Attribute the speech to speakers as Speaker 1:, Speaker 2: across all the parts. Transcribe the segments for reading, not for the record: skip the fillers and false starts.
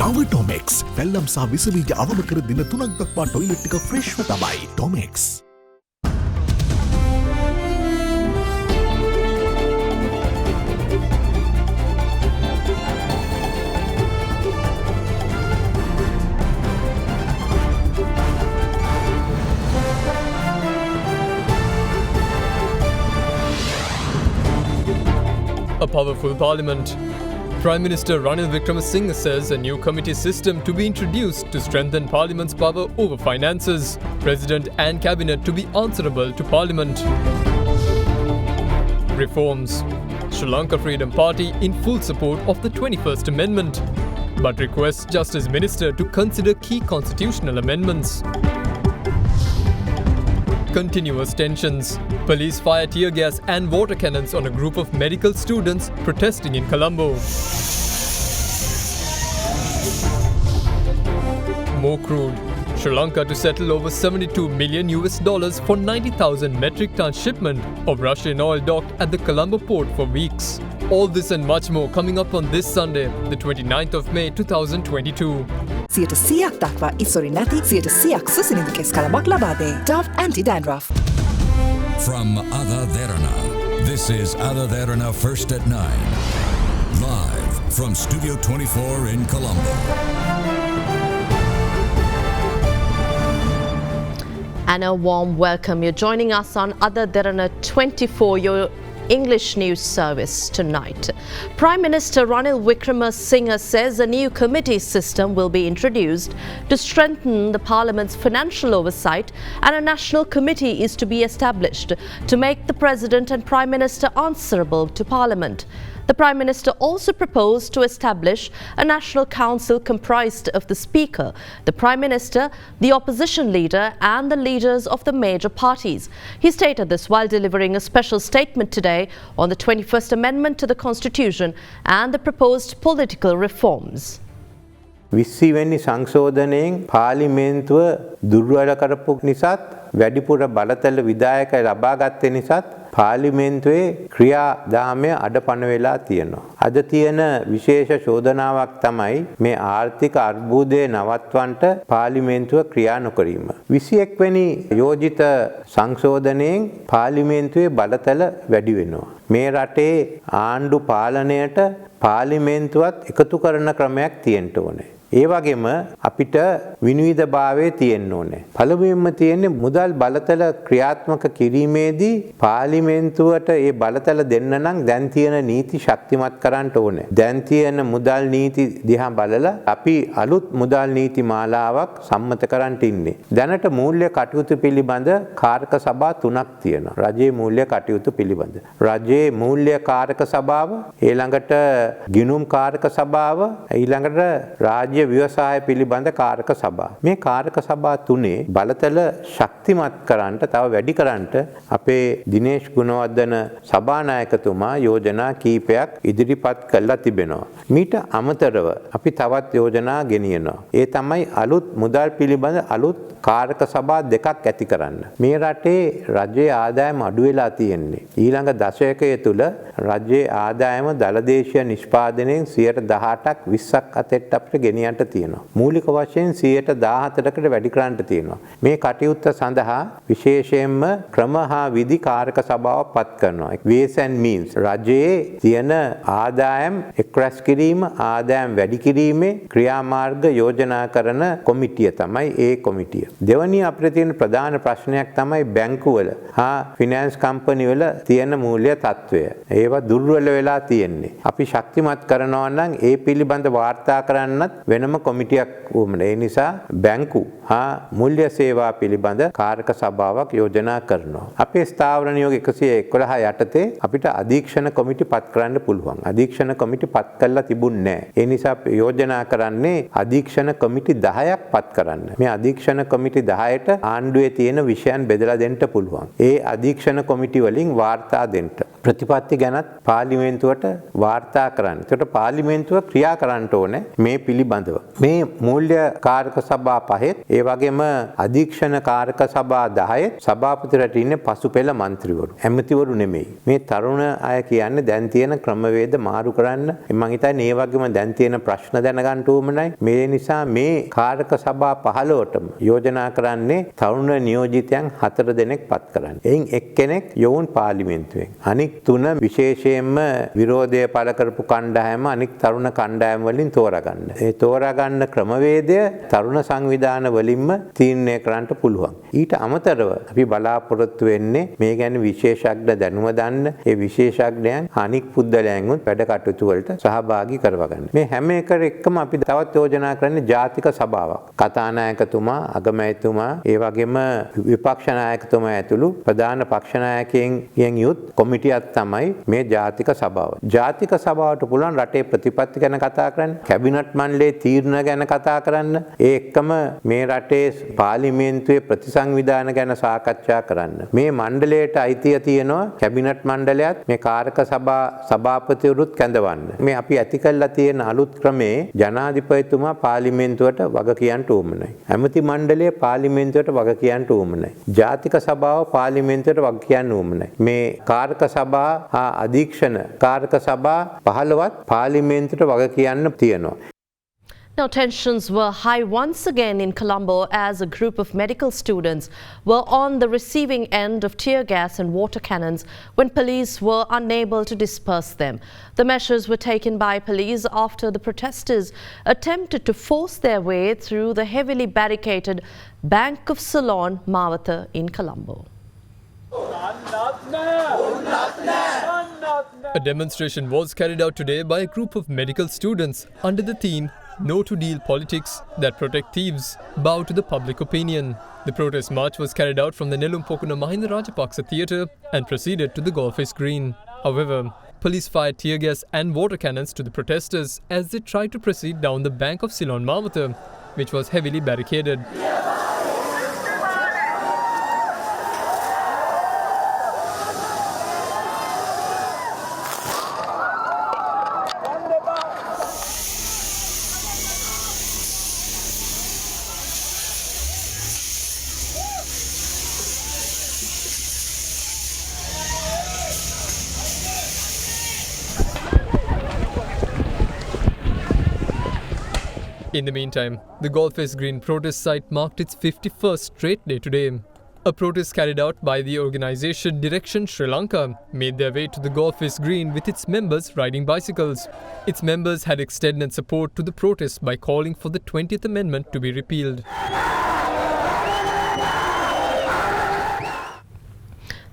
Speaker 1: නව ඩොමෙක්ස් වැල්ලම් සහ විස බීජ අවම කර දින 3ක් දක්වා ටොයිලට් එක ෆ්‍රෙෂ්ව තමයි. ඩොමෙක්ස්.
Speaker 2: A powerful parliament. Prime Minister Ranil Wickremesinghe says a new committee system to be introduced to strengthen Parliament's power over finances. President and Cabinet to be answerable to Parliament. Reforms. Sri Lanka Freedom Party in full support of the 21st Amendment, but requests Justice Minister to consider key constitutional amendments. Continuous tensions. Police fire tear gas and water cannons on a group of medical students protesting in Colombo. More crude. Sri Lanka to settle over $72 million for 90,000 metric ton shipment of Russian oil docked at the Colombo port for weeks. All this and much more coming up on this Sunday, the 29th of May 2022.
Speaker 3: 100ක් දක්වා ඉසොරි නැති 100ක් සුසිනිඳු කෙස් කලමක් ලබා දේ. Dove Anti-Dandruff.
Speaker 4: From AdaDerana, this is AdaDerana First at 9. Live from Studio 24 in Colombo.
Speaker 5: And a warm welcome. You're joining us on AdaDerana 24, your English news service tonight. Prime Minister Ranil Wickremesinghe says a new committee system will be introduced to strengthen the Parliament's financial oversight, and a national committee is to be established to make the President and Prime Minister answerable to Parliament. The Prime Minister also proposed to establish a national council comprised of the Speaker, the Prime Minister, the opposition leader and the leaders of the major parties. He stated this while delivering a special statement today on the 21st Amendment to the Constitution and the proposed political reforms.
Speaker 6: 20 වෙනි සංශෝධනයෙන් පාර්ලිමේන්තුව දුර්වල කරපු නිසාත් වැඩිපුර බලතල විධායක ලබා ගත්තේ නිසාත් පාර්ලිමේන්තුවේ ක්‍රියාදාමය අඩපණ වෙලා තියෙනවා. අද තියෙන විශේෂ චෝදනාවක් තමයි මේ ආර්ථික අර්බුදය නවත්වන්නට පාර්ලිමේන්තුව ක්‍රියා නොකිරීම. 21 වෙනි යෝජිත සංශෝධනයෙන් පාර්ලිමේන්තුවේ බලතල වැඩි වෙනවා. මේ රටේ ආණ්ඩු පාලනයට පාර්ලිමේන්තුවත් එකතු කරන ක්‍රමයක් තියෙන්න ඕනේ. ඒ වගේම අපිට විනිවිදභාවය තියෙන්න ඕනේ. පළමුවෙන්ම තියෙන්නේ මුදල් බලතල ක්‍රියාත්මක කිරීමේදී පාර්ලිමේන්තුවට ඒ බලතල දෙන්න නම් දැන් තියෙන නීති ශක්තිමත් කරන්න ඕනේ. දැන් තියෙන මුදල් නීති දිහා බලලා අපි අලුත් මුදල් නීති මාලාවක් සම්මත කරන්න ඉන්නේ. දැනට මූල්‍ය කටයුතු පිළිබඳ කාරක සභා 3ක් තියෙනවා. රජයේ මූල්‍ය කටයුතු පිළිබඳ. රජයේ මූල්‍ය කාරක සභාව, ඊළඟට ගිණුම් කාරක සභාව, ඊළඟට රාජ්‍ය ව්‍යවසාය පිළිබඳ කාරක සභා. මේ කාරක සභා තුනේ බලතල ශක්තිමත් කරන්නට තව වැඩි කරන්නට අපේ දිනේෂ් ගුණවර්ධන සභානායකතුමා යෝජනා කීපයක් ඉදිරිපත් කළා තිබෙනවා. මීට අමතරව අපි තවත් යෝජනා ගෙනියනවා. ඒ තමයි අලුත් මුදල් පිළිබඳ අලුත් කාරක සභා දෙකක් ඇති කරන්න. මේ රටේ රජයේ ආදායම අඩු වෙලා තියෙන්නේ. ඊළඟ දශකය තුල රජයේ ආදායම දලදේශීය නිෂ්පාදනයෙන් 18%ක් 20ක් අතෙට අපිට ගෙනියන්න තියෙනවා. මූලික වශයෙන් 114කට වැඩි කරන්න තියෙනවා. මේ කටයුත්ත සඳහා විශේෂයෙන්ම ක්‍රම හා විධි කාරක සභාවක් පත් කරනවා. Ways and Means රජයේ තියෙන ආදායම් එක්රැස් කිරීම, ආදායම් වැඩි කිරීමේ ක්‍රියාමාර්ග යෝජනා කරන කොමිටිය තමයි ඒ කොමිටිය. දෙවැනි අපිට තියෙන ප්‍රධාන ප්‍රශ්නයක් තමයි බැංකුවල හා ෆිනෑන්ස් කම්පැනි වල තියෙන මූල්‍ය තත්ත්වය. ඒවා දුර්වල වෙලා තියෙන්නේ. අපි ශක්තිමත් කරනවා නම් ඒ පිළිබඳ වාර්තා කරන්නත් වෙනම කොමිටියක් වුමනේ. ඒ නිසා බැංකු හා මූල්‍ය සේවා පිළිබඳ කාරක සභාවක් යෝජනා කරනවා. අපේ ස්ථාවර නියෝග 111 යටතේ අපිට අධීක්ෂණ කොමිටි පත් කරන්න පුළුවන්. අධීක්ෂණ කොමිටි පත් කළා තිබුණේ නැහැ. ඒ නිසා යෝජනා කරන්නේ අධීක්ෂණ කොමිටි 10ක් පත් කරන්න. මේ අධීක්ෂණ කොමිටි 10ට ආණ්ඩුවේ තියෙන විෂයන් බෙදලා දෙන්න පුළුවන්. ඒ අධීක්ෂණ කොමිටි වලින් වාර්තා දෙන්න. ප්‍රතිපත්ති ගැනත් පාර්ලිමේන්තුවට වාර්තා කරන්න. ඒකට පාර්ලිමේන්තුව ක්‍රියා කරන්න ඕනේ මේ පිළිබඳව. මේ මූල්‍ය කාරක සභා 5 ඒ වගේම අධීක්ෂණ කාරක සභා 10 සභාපතිවරට ඉන්නේ පසුපෙළ മന്ത്രിවරු. ඇමතිවරු නෙමෙයි. මේ තරුණ අය කියන්නේ දැන් තියෙන ක්‍රමවේද මාරු කරන්න. මම හිතන්නේ ඒ වගේම දැන් තියෙන ප්‍රශ්න දැනගන්න උවමනයි. මේ නිසා මේ කාරක සභා 15ටම යෝජනා කරන්නේ තරුණ නියෝජිතයන් 4 දෙනෙක් පත් කරන්න. එයින් එක්කෙනෙක් යොවුන් පාර්ලිමේන්තුවෙන්. අනික් 3 විශේෂයෙන්ම විරෝධය පළ කරපු කණ්ඩායම අනික් තරුණ කණ්ඩායම් වලින් තෝරාගන්න. ඒ තෝරාගන්න ක්‍රමවේදය තරුණ සංවිධාන වලින්ම තීරණය කරන්න පුළුවන්. ඊට අමතරව අපි බලාපොරොත්තු වෙන්නේ මේ ගැන විශේෂඥ දැනුම ගන්න. ඒ විශේෂඥයන් අනික් පුද්ගලයන් උත් වැඩ කටයුතු වලට සහභාගී කරවගන්න. මේ හැම එකම අපි තවත් යෝජනා කරන්නේ ජාතික සභාවක්. කතානායකතුමා, අගමැතිතුමා, ඒ වගේම විපක්ෂ නායකතුමා ඇතුළු ප්‍රධාන පක්ෂ නායකයන්ගෙන් යුත් කොමිටියක් තමයි මේ ජාතික සභාව. ජාතික සභාවට පුළුවන් රටේ ප්‍රතිපත්ති ගැන කතා කරන්න, කැබිනට් මණ්ඩලයේ තීරණ ගැන කතා කරන්න, ඒ එක්කම මේ රටේ පාර්ලිමේන්තුවේ ප්‍රතිසංවිධාන ගැන සාකච්ඡා කරන්න. මේ මණ්ඩලයට අයිතිය තියෙනවා කැබිනට් මණ්ඩලයත් මේ කාරක සභා සභාපතිවරුත් කැඳවන්න. මේ අපි ඇති කළා තියෙන අලුත් ක්‍රමේ ජනාධිපතිතුමා පාර්ලිමේන්තුවට වග කියන්න උවමනයි. ඇමති මණ්ඩලය පාර්ලිමේන්තුවට වග කියන්න උවමනයි. ජාතික සභාව පාර්ලිමේන්තුවට වග කියන්න උවමනයි. මේ කාරක සභා හා අධීක්ෂණ කාරක සභා 15ත් පාර්ලිමේන්තුවට වග කියන්න තියෙනවා.
Speaker 5: Now, tensions were high once again in Colombo as a group of medical students were on the receiving end of tear gas and water cannons when police were unable to disperse them. The measures were taken by police after the protesters attempted to force their way through the heavily barricaded Bank of Ceylon, Mawatha in Colombo.
Speaker 2: A demonstration was carried out today by a group of medical students under the theme No to Deal Politics that Protect Thieves bow to the public opinion. The protest march was carried out from the Nelumpokuna Mahinda Rajapaksa Theatre and proceeded to the Golface Green. However, police fired tear gas and water cannons to the protesters as they tried to proceed down the Bank of Ceylon, Mawatha, which was heavily barricaded. In the meantime, the Golface Green protest site marked its 51st straight day today. A protest carried out by the organisation Direction Sri Lanka made their way to the Golface Green with its members riding bicycles. Its members had extended support to the protest by calling for the 20th Amendment to be repealed.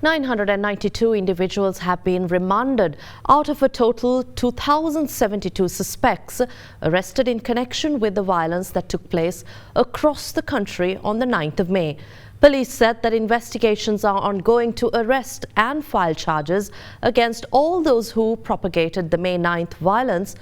Speaker 5: 992 individuals have been remanded out of a total 2,072 suspects arrested in connection with the violence that took place across the country on the 9th of May. Police said that investigations are ongoing to arrest and file charges against all those who propagated the May 9th violence.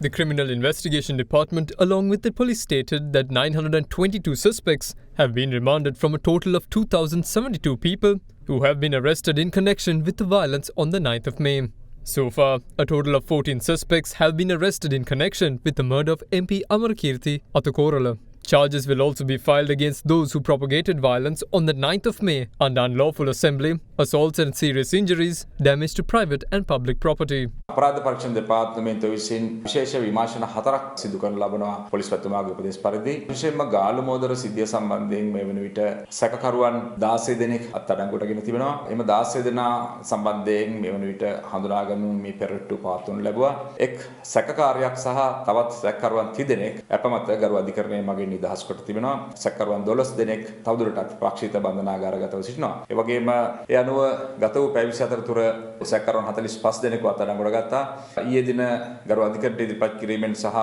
Speaker 2: The Criminal Investigation Department along with the police stated that 922 suspects have been remanded from a total of 2,072 people who have been arrested in connection with the violence on the 9th of May. So far, a total of 14 suspects have been arrested in connection with the murder of MP Amarakirti Atakorala. Charges will also be filed against those who propagated violence on the 9th of May under unlawful assembly, assaults and serious injuries, damage to private and public property.
Speaker 7: අපරාධ පරීක්ෂණ දෙපාර්තමේන්තුව විසින් විශේෂ විමර්ශන 4ක් සිදු කරන ලබනවා police පැතුමාගේ උපදෙස් පරිදි. විශේෂයෙන්ම ගාලු මෝදර සිද්ධිය සම්බන්ධයෙන් මේ වන විට සැකකරුවන් 16 දෙනෙක් අත්අඩංගුවටගෙන තිබෙනවා. එම 16 දෙනා සම්බන්ධයෙන් මේ වන විට හඳුනාගනු මේ පෙරට්ටු පවත්වනු ලැබුවා. එක් සැකකාරයෙක් සහ තවත් සැකකරුවන් 30 දෙනෙක් අපමත ගරු අධිකරණයේ මගින් නිදහස් කොට තිබෙනවා. සැකකරුවන් 12 දෙනෙක් තවදුරටත් රක්ෂිත බන්ධනාගාරගතව සිටිනවා. ඒ වගේම ඒ අනුව ගත වූ පැය 24 තුර සැකකරුවන් 45 දෙනෙකු අත්අඩංගුවට ගත්තා. ඊයේ දින ගරු අධිකරණයට ඉදිරිපත් කිරීමෙන් සහ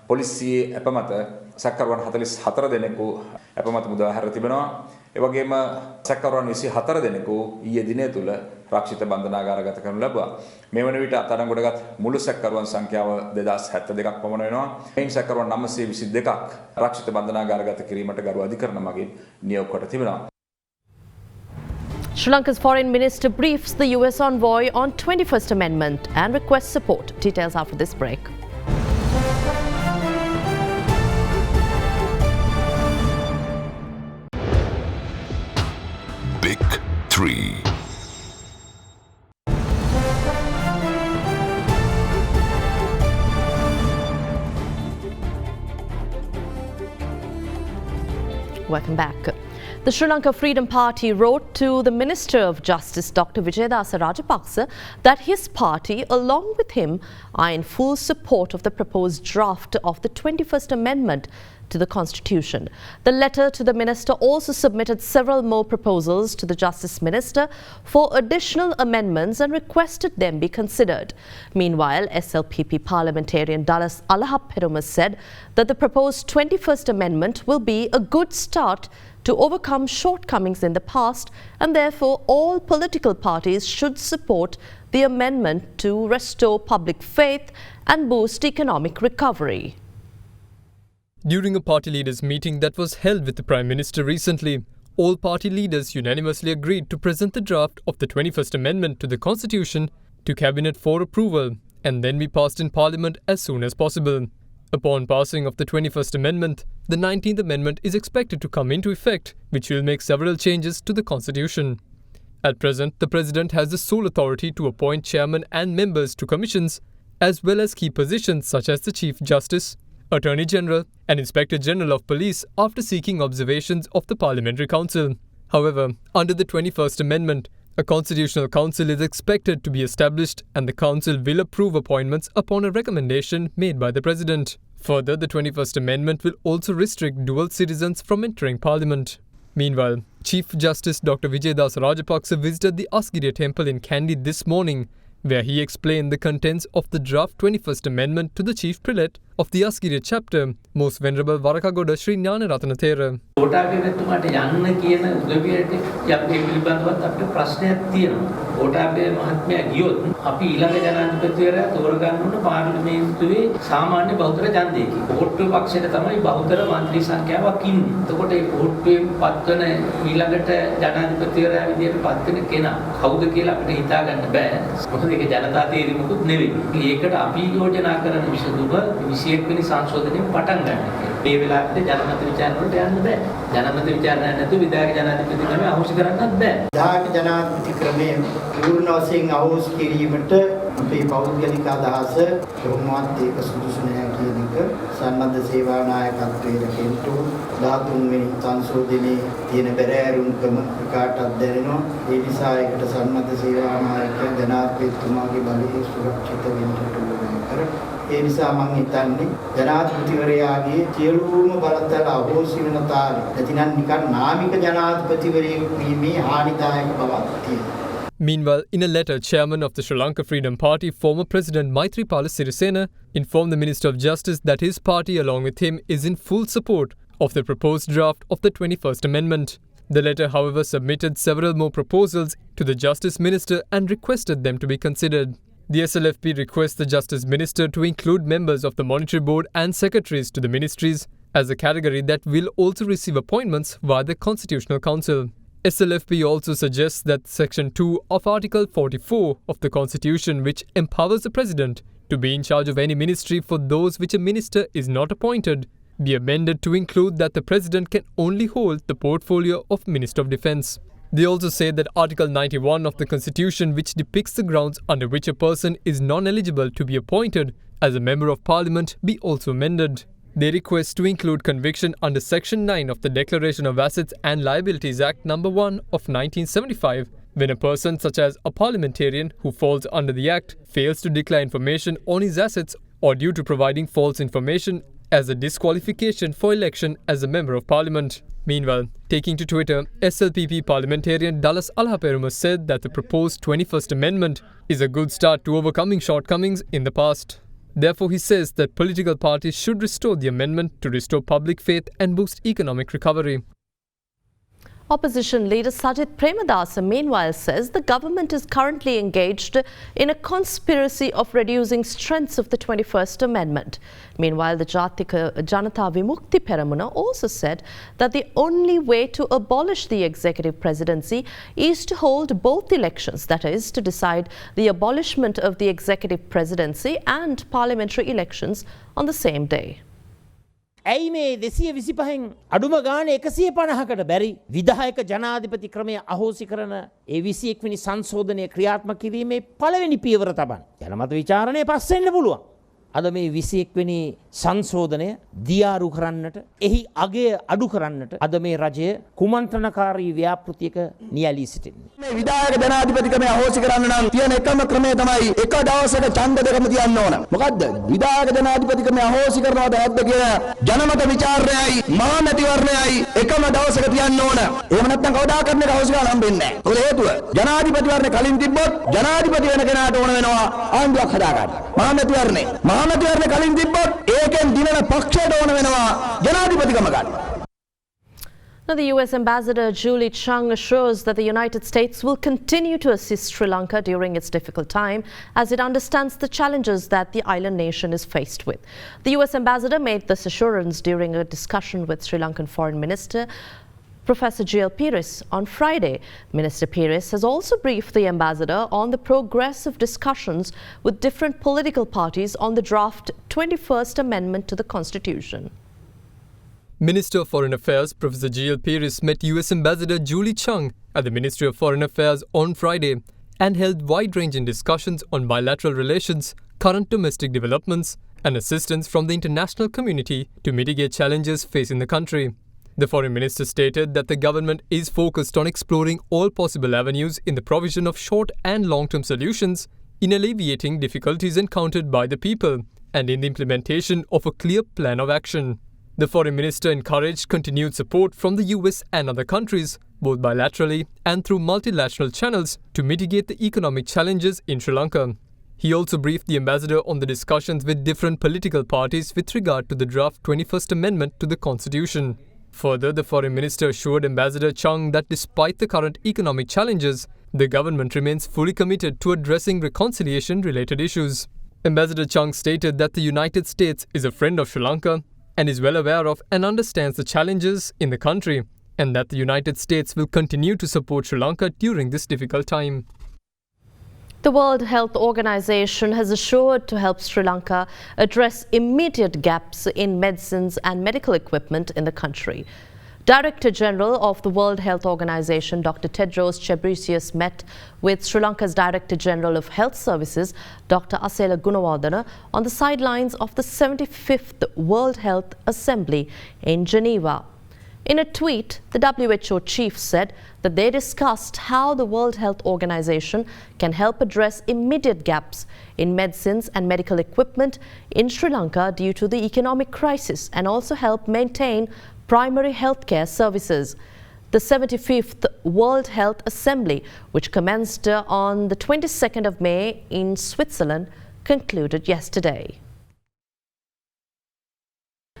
Speaker 7: පොලිසියේ අපමත සැකකරුවන් 44 දෙනෙකු අපමත මුදා හැර තිබෙනවා. ඒ වගේම සැකකරුවන් 24 දෙනෙකු ඊයේ දිනය තුල රක්ෂිත බන්ධනාගාරගත කරනු ලැබුවා. මේ වන විට අත්අඩංගුවටගත් මුළු සැකකරුවන් සංඛ්‍යාව 2072ක් පමණ වෙනවා. එයින් සැකකරුවන් 922ක් රක්ෂිත බන්ධනාගාරගත කිරීමට ගරු අධිකරණ මගින් නියෝග කොට තිබෙනවා.
Speaker 5: Sri Lanka's foreign minister briefs the US envoy on 21st Amendment and requests support. Details after this break.
Speaker 4: Big 3.
Speaker 5: Welcome back. The Sri Lanka Freedom Party wrote to the Minister of Justice, Dr. Vijayadasa Rajapaksa, that his party, along with him, are in full support of the proposed draft of the 21st Amendment to the Constitution. The letter to the Minister also submitted several more proposals to the Justice Minister for additional amendments and requested them be considered. Meanwhile, SLPP parliamentarian Dallas Alahappiruma said that the proposed 21st Amendment will be a good start to overcome shortcomings in the past, and therefore all political parties should support the amendment to restore public faith and boost economic recovery.
Speaker 2: During a party leaders' meeting that was held with the Prime Minister recently, all party leaders unanimously agreed to present the draft of the 21st Amendment to the Constitution to Cabinet for approval and then be passed in Parliament as soon as possible. Upon passing of the 21st Amendment, the 19th Amendment is expected to come into effect, which will make several changes to the Constitution. At present, the President has the sole authority to appoint chairman and members to commissions, as well as key positions such as the Chief Justice, Attorney General and Inspector General of Police after seeking observations of the Parliamentary Council. However, under the 21st Amendment, a Constitutional Council is expected to be established and the Council will approve appointments upon a recommendation made by the President. Further, the 21st Amendment will also restrict dual citizens from entering Parliament. Meanwhile, Chief Justice Dr. Vijayadasa Rajapaksa visited the Asgiriya Temple in Kandy this morning, where he explained the contents of the draft 21st Amendment to the Chief Prelate of the Asgiriya chapter, Most Venerable Varakagoda Sri Gnanaratana තෙර.
Speaker 8: කොටාගේ මෙතුමාට යන්න කියන උදවියට අපි පිළිබඳවත් අපිට ප්‍රශ්නයක් තියෙනවා. කොටාගේ මහත්මයා ගියොත් අපි ඊළඟ ජනාධිපතිවරයා තෝරගන්න ඕන පාර්ලිමේන්තුවේ සාමාන්‍ය බහුතර ඡන්දයකින්. කොට්ටු පක්ෂයට තමයි බහුතර മന്ത്രി සංඛ්‍යාවක් ඉන්නේ. එතකොට මේ කොට්ටුවේ පත්වන ඊළඟට ජනාධිපතිවරයා විදියට පත්වෙන කෙනා කවුද කියලා අපිට හිතා ගන්න බෑ. මොකද ඒක ජනතා තීරණයකුත් නෙවෙයි. ඒකට අපි යෝජනා කරන විසඳුම 21 වෙනි සංශෝධනයෙන් පටන් ගන්න. මේ වෙලාවට ජනමත විචාරණයට යන්න බෑ. ජනමත විචාරණයක් නැතුව විධායක ජනාධිපති ක්‍රමය අහෝසි කරන්නත් බෑ.
Speaker 9: විධායක ජනාධිපති ක්‍රමය පූර්ණ වශයෙන් අහෝසි කිරීමට අපේ පෞද්ගලික අදහස කොහොමවත් ඒක සුදුසු නැහැ කියන එක සම්බන්ධ සේවා නායකත්වයේ කෙන්ටු 13 වෙනි සංශෝධනයේ තියෙන බැරෑරුම්කම කාටවත් දැනෙනවා. ඒ නිසා ඒකට සම්බන්ධ සේවා නායකයා ජනාධිපතිතුමාගේ බලය සුරක්ෂිත වෙන්න ඕනේ කර ඒ නිසා මම හිතන්නේ ජනාධිපතිවරයාගේ සියලුම බලතල අහෝසි වෙන තාලෙ නැතිනම් නිකන් නාමික ජනාධිපතිවරයෙකු වීමේ හානිදායක බවක් තියෙනවා.
Speaker 2: Meanwhile, in a letter, Chairman of the Sri Lanka Freedom Party, former President Maithripala Sirisena, informed the Minister of Justice that his party, along with him, is in full support of the proposed draft of the 21st Amendment. The letter, however, submitted several more proposals to the Justice Minister and requested them to be considered. The SLFP requests the Justice Minister to include members of the Monetary Board and secretaries to the ministries as a category that will also receive appointments via the Constitutional Council. SLFP also suggests that Section 2 of Article 44 of the Constitution, which empowers the President to be in charge of any ministry for those which a minister is not appointed, be amended to include that the President can only hold the portfolio of Minister of Defence. They also say that Article 91 of the Constitution, which depicts the grounds under which a person is non-eligible to be appointed as a Member of Parliament, be also amended. They request to include conviction under Section 9 of the Declaration of Assets and Liabilities Act No. 1 of 1975, when a person such as a parliamentarian who falls under the Act fails to declare information on his assets or due to providing false information as a disqualification for election as a Member of Parliament. Meanwhile, taking to Twitter, SLPP parliamentarian Dallas Alahappiruma said that the proposed 21st Amendment is a good start to overcoming shortcomings in the past. Therefore, he says that political parties should restore the amendment to restore public faith and boost economic recovery.
Speaker 5: Opposition leader Sajith Premadasa meanwhile says the government is currently engaged in a conspiracy of reducing strengths of the 21st Amendment. Meanwhile, the Janata Vimukti Peramuna also said that the only way to abolish the executive presidency is to hold both elections, that is, to decide the abolishment of the executive presidency and parliamentary elections on the same day.
Speaker 10: ඇයි මේ 225න් අඩුම ගානේ 150කට බැරි විධායක ජනාධිපති ක්‍රමය අහෝසි කරන ඒ 21 වෙනි සංශෝධනය ක්‍රියාත්මක කිරීමේ පළවෙනි පියවර තබන්න. ජනමත විචාරණය පස්සෙන්න පුළුවන්. අද මේ 21 වෙනි සංශෝධනය දියාරු කරන්නට, එහි අගය අඩු කරන්නට අද මේ රජය කුමන්ත්‍රණකාරී ව්‍යාපෘතියක නියැලී සිටින්නේ.
Speaker 11: මේ විධායක ජනාධිපති ක්‍රමය අහෝසි කරන්න නම් තියෙන එකම ක්‍රමය තමයි එක දවසක ඡන්ද දෙකම තියන්න ඕන. මොකද්ද? විධායක ජනාධිපති ක්‍රමය අහෝසි කරනවද නැද්ද කියන ජනමත විචාරණයයි මහා මැතිවරණයයි එකම දවසක තියන්න ඕන. එහෙම නැත්නම් කවදාකවත් මේක අහෝසි කරන්න හම්බෙන්නේ නැහැ. මොකද හේතුව ජනාධිපතිවරණය කලින් තිබ්බොත් ජනාධිපති වෙන කෙනාට ඕන වෙනවා ආණ්ඩුවක් හදාගන්න. මහා මැතිවරණය කලින් තිබ්බොත් ඒකෙන් දිනන පක්ෂයට ඕන වෙනවා ජනාධිපතිකම ගන්න.
Speaker 5: Now, the US Ambassador Julie Chung assures that the United States will continue to assist Sri Lanka during its difficult time as it understands the challenges that the island nation is faced with. The US Ambassador made this assurance during a discussion with Sri Lankan Foreign Minister Professor G.L. Pires on Friday. Minister Pires has also briefed the ambassador on the progress of discussions with different political parties on the draft 21st Amendment to the Constitution.
Speaker 2: Minister of Foreign Affairs Professor G.L. Pires met US Ambassador Julie Chung at the Ministry of Foreign Affairs on Friday and held wide-ranging discussions on bilateral relations, current domestic developments and assistance from the international community to mitigate challenges facing the country. The Foreign Minister stated that the government is focused on exploring all possible avenues in the provision of short and long-term solutions, in alleviating difficulties encountered by the people, and in the implementation of a clear plan of action. The Foreign Minister encouraged continued support from the US and other countries, both bilaterally and through multilateral channels, to mitigate the economic challenges in Sri Lanka. He also briefed the ambassador on the discussions with different political parties with regard to the draft 21st Amendment to the Constitution. Further, the Foreign Minister assured Ambassador Chung that despite the current economic challenges, the government remains fully committed to addressing reconciliation-related issues. Ambassador Chung stated that the United States is a friend of Sri Lanka and is well aware of and understands the challenges in the country, and that the United States will continue to support Sri Lanka during this difficult time.
Speaker 5: The World Health Organization has assured to help Sri Lanka address immediate gaps in medicines and medical equipment in the country. Director General of the World Health Organization, Dr. Tedros Ghebreyesus, met with Sri Lanka's Director General of Health Services, Dr. Asela Gunawardena, on the sidelines of the 75th World Health Assembly in Geneva. In a tweet, the WHO chief said that they discussed how the World Health Organization can help address immediate gaps in medicines and medical equipment in Sri Lanka due to the economic crisis, and also help maintain primary healthcare services. The 75th World Health Assembly, which commenced on the 22nd of May in Switzerland, concluded yesterday.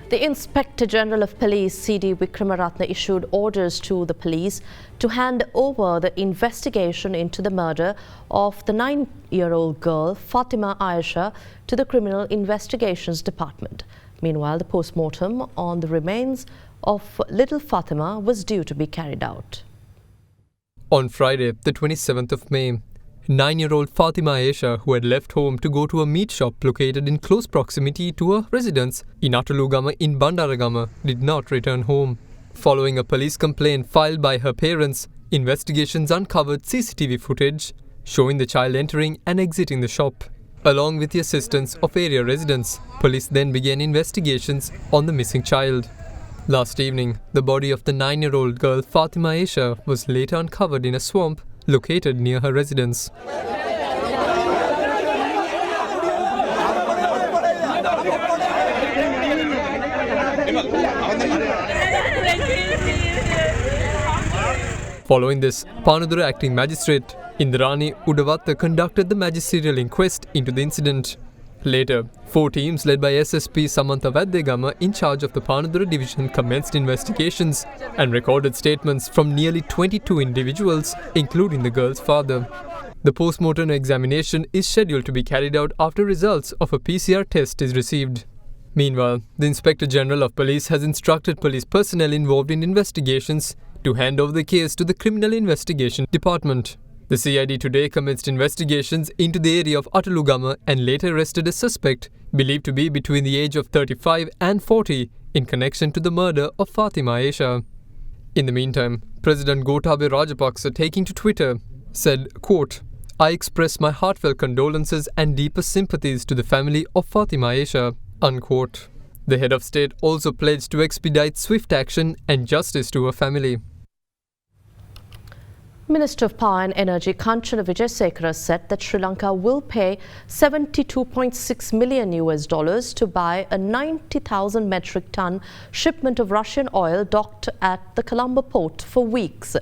Speaker 5: The Inspector General of Police, C.D. Wickramaratne, issued orders to the police to hand over the investigation into the murder of the 9-year-old girl Fatima Aisha to the Criminal Investigations Department. Meanwhile, the post-mortem on the remains of little Fatima was due to be carried out.
Speaker 2: On Friday, the 27th of May, 9-year-old Fatima Aisha, who had left home to go to a meat shop located in close proximity to her residence in Atalugama in Bandaragama, did not return home. Following a police complaint filed by her parents, investigations uncovered CCTV footage showing the child entering and exiting the shop. Along with the assistance of area residents, police then began investigations on the missing child. Last evening, the body of the 9-year-old girl Fatima Aisha was later uncovered in a swamp located near her residence. Following this, Panadura acting magistrate Indrani Udavatta conducted the magisterial inquest into the incident. Later, 4 teams led by SSP Samantha Vaddegama in charge of the Panadura division commenced investigations and recorded statements from nearly 22 individuals, including the girl's father. The post-mortem examination is scheduled to be carried out after results of a PCR test is received. Meanwhile, the Inspector General of Police has instructed police personnel involved in investigations to hand over the case to the Criminal Investigation Department. The CID today commenced investigations into the area of Atalugama and later arrested a suspect believed to be between the age of 35 and 40 in connection to the murder of Fatima Aisha. In the meantime, President Gotabaya Rajapaksa, taking to Twitter, said, quote, "I express my heartfelt condolences and deepest sympathies to the family of Fatima Aisha," unquote. The head of state also pledged to expedite swift action and justice to her family.
Speaker 5: Minister of Power and Energy Kanchana Wijesekara said that Sri Lanka will pay $72.6 million to buy a 90,000 metric ton shipment of Russian oil docked at the Colombo port for weeks.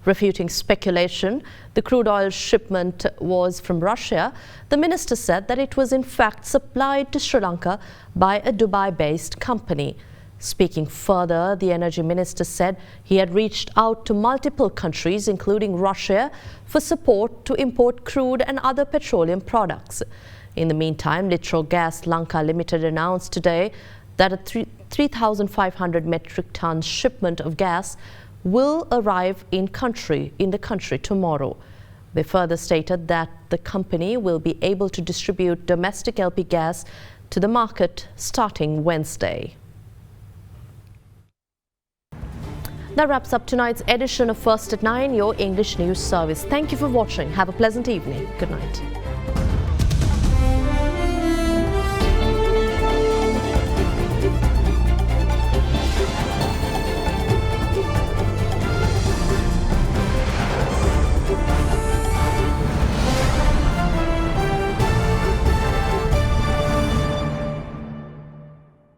Speaker 5: Refuting speculation the crude oil shipment was from Russia, the minister said that it was in fact supplied to Sri Lanka by a Dubai-based company. Speaking further, the energy minister said he had reached out to multiple countries, including Russia, for support to import crude and other petroleum products. In the meantime, Litro Gas Lanka Limited announced today that a 3,500 metric tons shipment of gas will arrive in the country tomorrow. They further stated that the company will be able to distribute domestic LP gas to the market starting Wednesday. That wraps up tonight's edition of First at 9, your English news service. Thank you for watching. Have a pleasant evening. Good night.